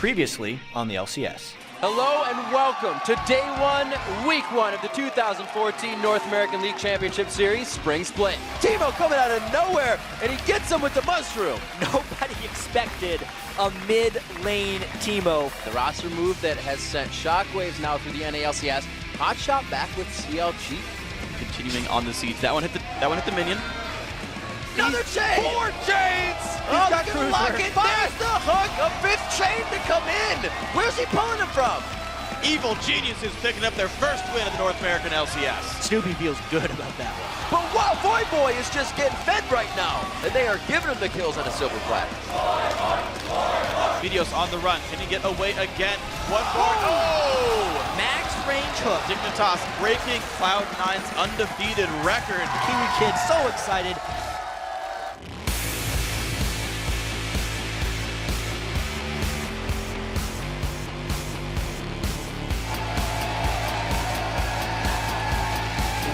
Previously on the LCS. Hello and welcome to Day 1, Week 1 of the 2014 North American League Championship Series Spring Split. Teemo coming out of nowhere, and he gets him with the mushroom. Nobody expected a mid-lane Teemo. The roster move that has sent shockwaves now through the NA LCS. Hot shot back with CLG. Continuing on the siege. That one hit the minion. Another chain! 4 chains! Oh, got gonna lock it. There's the hook! A 5th chain to come in! Where's he pulling it from? Evil Geniuses picking up their first win of the North American LCS. Snoopy feels good about that one. But wow, Boy is just getting fed right now. And they are giving him the kills on a silver platter. Videos on the run. Can he get away again? One more. Oh! Max range hook. Dignitas breaking Cloud9's undefeated record. Kiwi kid so excited.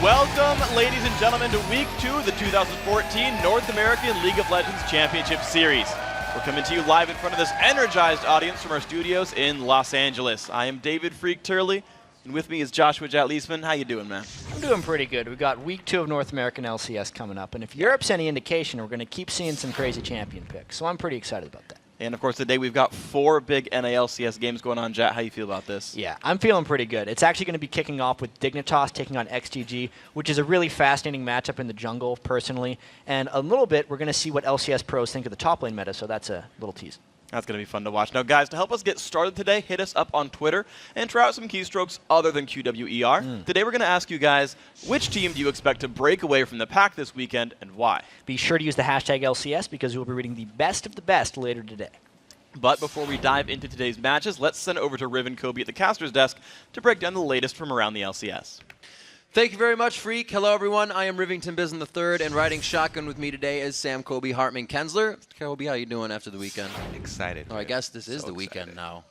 Welcome, ladies and gentlemen, to Week 2 of the 2014 North American League of Legends Championship Series. We're coming to you live in front of this energized audience from our studios in Los Angeles. I am David Freak Turley, and with me is Joshua Jatleesman. How you doing, man? I'm doing pretty good. We've got Week 2 of North American LCS coming up, and if Europe's any indication, we're going to keep seeing some crazy champion picks, so I'm pretty excited about that. And of course, today we've got 4 big NA LCS games going on. Jat, how you feel about this? Yeah, I'm feeling pretty good. It's actually going to be kicking off with Dignitas taking on XGG, which is a really fascinating matchup in the jungle, personally. And a little bit, we're going to see what LCS pros think of the top lane meta, so that's a little tease. That's going to be fun to watch. Now, guys, to help us get started today, hit us up on Twitter and try out some keystrokes other than QWER. Today, we're going to ask you guys, which team do you expect to break away from the pack this weekend and why? Be sure to use the hashtag LCS because we'll be reading the best of the best later today. But before we dive into today's matches, let's send it over to Riv and Kobe at the caster's desk to break down the latest from around the LCS. Thank you very much, Freak. Hello, everyone. I am Rivington Bizen III, and riding shotgun with me today is Sam Kobe Hartman Kensler. Kobe, how you doing after the weekend? Excited. Oh, I guess this is So the weekend excited. now.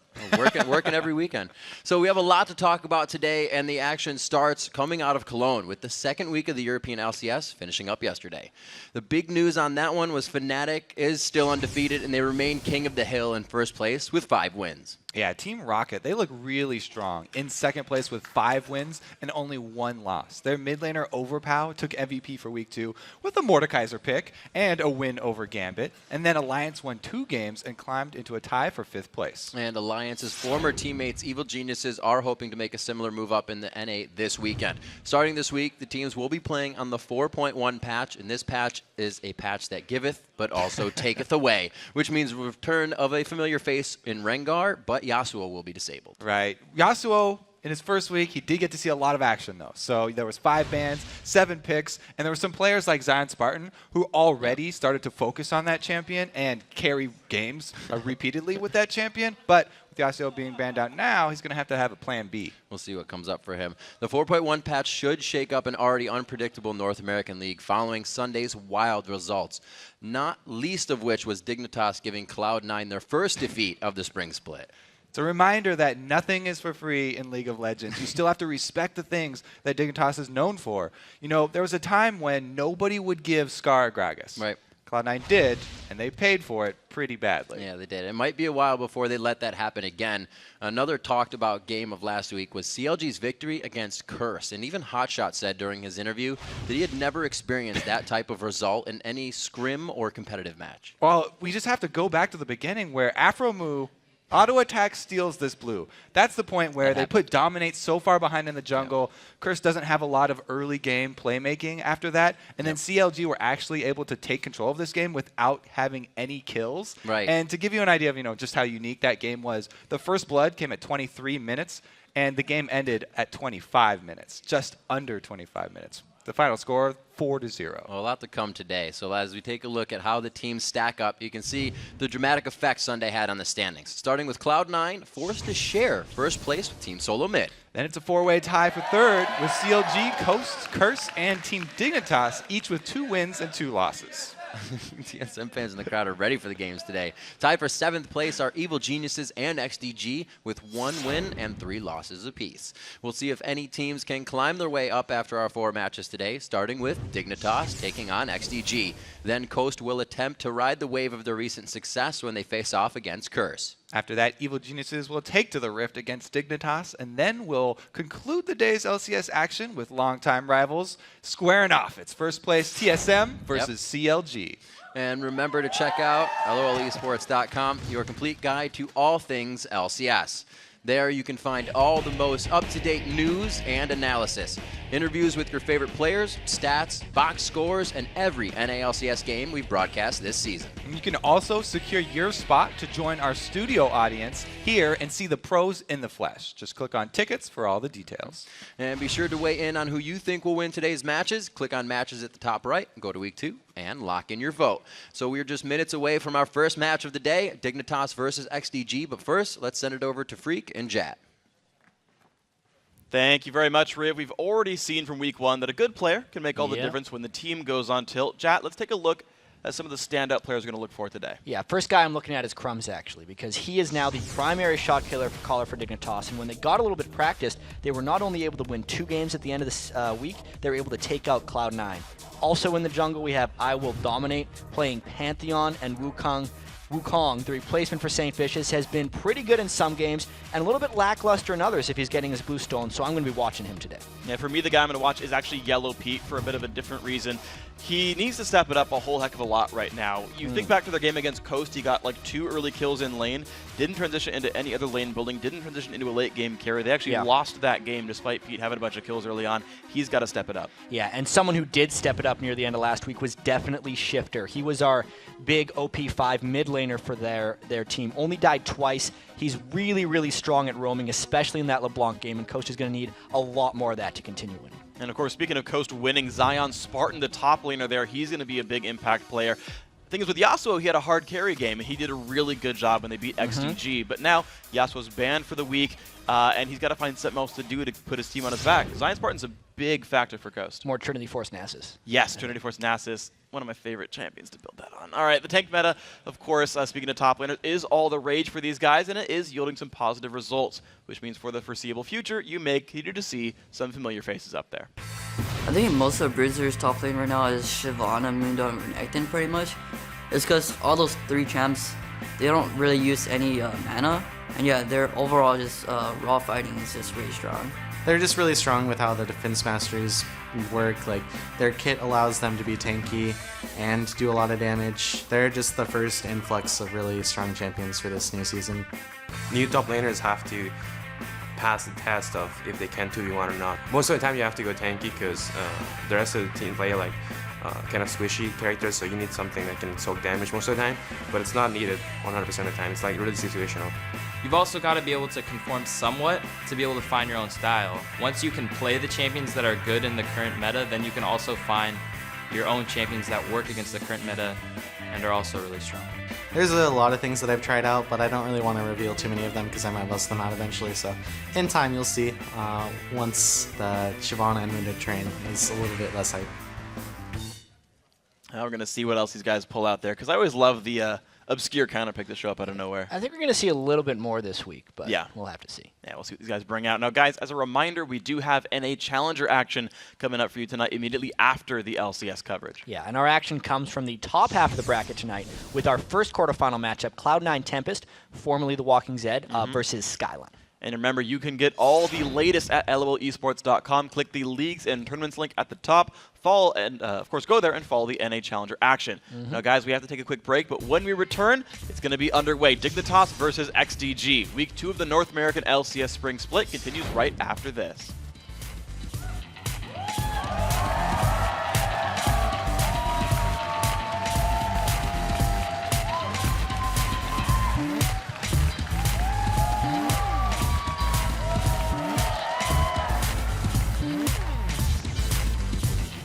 Working every weekend. So we have a lot to talk about today, and the action starts coming out of Cologne with the second week of the European LCS finishing up yesterday. The big news on that one was Fnatic is still undefeated, and they remain king of the hill in first place with 5 wins. Yeah, Team Rocket, they look really strong. In second place with 5 wins and only 1 loss. Their mid laner Overpow took MVP for Week 2 with a Mordekaiser pick and a win over Gambit. And then Alliance won 2 games and climbed into a tie for 5th place. And Alliance's former teammates, Evil Geniuses, are hoping to make a similar move up in the NA this weekend. Starting this week, the teams will be playing on the 4.1 patch, and this patch is a patch that giveth but also taketh away, which means return of a familiar face in Rengar, but Yasuo will be disabled. Right. Yasuo, in his first week, he did get to see a lot of action, though. So there was 5 bans, 7 picks, and there were some players like Zion Spartan who already started to focus on that champion and carry games repeatedly with that champion. But with Yasuo being banned out now, he's going to have a plan B. We'll see what comes up for him. The 4.1 patch should shake up an already unpredictable North American League following Sunday's wild results, not least of which was Dignitas giving Cloud9 their first defeat of the spring split. It's a reminder that nothing is for free in League of Legends. You still have to respect the things that Dignitas is known for. You know, there was a time when nobody would give Scar Gragas. Right. Cloud9 did, and they paid for it pretty badly. Yeah, they did. It might be a while before they let that happen again. Another talked about game of last week was CLG's victory against Curse. And even Hotshot said during his interview that he had never experienced that type of result in any scrim or competitive match. Well, we just have to go back to the beginning where Afromu auto attack steals this blue. That's the point where they put Dominate so far behind in the jungle. Curse doesn't have a lot of early game playmaking after that. And then CLG were actually able to take control of this game without having any kills. Right. And to give you an idea of, just how unique that game was, the first blood came at 23 minutes, and the game ended at 25 minutes, just under 25 minutes. The final score, 4-0. Well, a lot to come today. So as we take a look at how the teams stack up, you can see the dramatic effect Sunday had on the standings. Starting with Cloud9, forced to share first place with Team Solo Mid. Then it's a 4-way tie for third with CLG, Curse, and Team Dignitas, each with 2 wins and 2 losses. TSM fans in the crowd are ready for the games today. Tied for 7th place are Evil Geniuses and XDG with 1 win and 3 losses apiece. We'll see if any teams can climb their way up after our 4 matches today, starting with Dignitas taking on XDG. Then Coast will attempt to ride the wave of their recent success when they face off against Curse. After that, Evil Geniuses will take to the Rift against Dignitas, and then we'll conclude the day's LCS action with longtime rivals squaring off. It's first place TSM versus CLG. And remember to check out lolesports.com, your complete guide to all things LCS. There you can find all the most up-to-date news and analysis, interviews with your favorite players, stats, box scores, and every NA LCS game we've broadcast this season. And you can also secure your spot to join our studio audience here and see the pros in the flesh. Just click on tickets for all the details. And be sure to weigh in on who you think will win today's matches. Click on matches at the top right, go to week 2, and lock in your vote. So we're just minutes away from our first match of the day, Dignitas versus XDG. But first, let's send it over to Freak and Jat. Thank you very much, Riv. We've already seen from week 1 that a good player can make all the difference when the team goes on tilt. Jat, let's take a look at some of the standout players we're going to look for today. Yeah, first guy I'm looking at is Crumbs, actually, because he is now the primary shot caller for Dignitas. And when they got a little bit practiced, they were not only able to win 2 games at the end of this week, they were able to take out Cloud9. Also in the jungle, we have I Will Dominate playing Pantheon and Wukong, the replacement for St. Vicious, has been pretty good in some games and a little bit lackluster in others if he's getting his blue stone, so I'm going to be watching him today. Yeah, for me, the guy I'm going to watch is actually Yellow Pete for a bit of a different reason. He needs to step it up a whole heck of a lot right now. You think back to their game against Coast, he got like 2 early kills in lane, didn't transition into any other lane building, didn't transition into a late game carry. They actually lost that game despite Pete having a bunch of kills early on. He's got to step it up. Yeah, and someone who did step it up near the end of last week was definitely Shifter. He was our big OP5 mid laner for their team. Only died twice. He's really, really strong at roaming, especially in that LeBlanc game, and Coast is going to need a lot more of that to continue winning. And of course, speaking of Coast winning, Zion Spartan, the top laner there, he's going to be a big impact player. The thing is, with Yasuo, he had a hard carry game, and he did a really good job when they beat XDG. But now, Yasuo's banned for the week, and he's got to find something else to do to put his team on his back. Zion Spartan's a big factor for Coast. More Trinity Force Nasus. Yes, Trinity Force Nasus. One of my favorite champions to build that on. All right, the tank meta, of course, speaking of top laners, is all the rage for these guys, and it is yielding some positive results, which means for the foreseeable future, you may continue to see some familiar faces up there. I think most of Blizzard's top lane right now is Shyvana, Mundo, and Renekton pretty much. It's because all those 3 champs, they don't really use any mana, and yeah, their overall just raw fighting is just really strong. They're just really strong with how the defense masters work. Like, their kit allows them to be tanky and do a lot of damage. They're just the first influx of really strong champions for this new season. New top laners have to pass the test of if they can 2v1 or not. Most of the time you have to go tanky because the rest of the team play like kind of squishy characters, so you need something that can soak damage most of the time, but it's not needed 100% of the time. It's like really situational. You've also got to be able to conform somewhat to be able to find your own style. Once you can play the champions that are good in the current meta, then you can also find your own champions that work against the current meta and are also really strong. There's a lot of things that I've tried out, but I don't really want to reveal too many of them because I might bust them out eventually. So in time, you'll see once the Shyvana and Mundo train is a little bit less hype. Now we're going to see what else these guys pull out there, because I always love the obscure counter pick that show up out of nowhere. I think we're going to see a little bit more this week, but we'll have to see. Yeah, we'll see what these guys bring out. Now, guys, as a reminder, we do have NA Challenger action coming up for you tonight immediately after the LCS coverage. Yeah, and our action comes from the top half of the bracket tonight with our first quarterfinal matchup, Cloud9 Tempest, formerly the Walking Zed, versus Skyline. And remember, you can get all the latest at lolesports.com. Click the leagues and tournaments link at the top. Follow and, of course, go there and follow the NA Challenger action. Now, guys, we have to take a quick break, but when we return, it's going to be underway. Dignitas versus XDG. Week 2 of the North American LCS Spring Split continues right after this.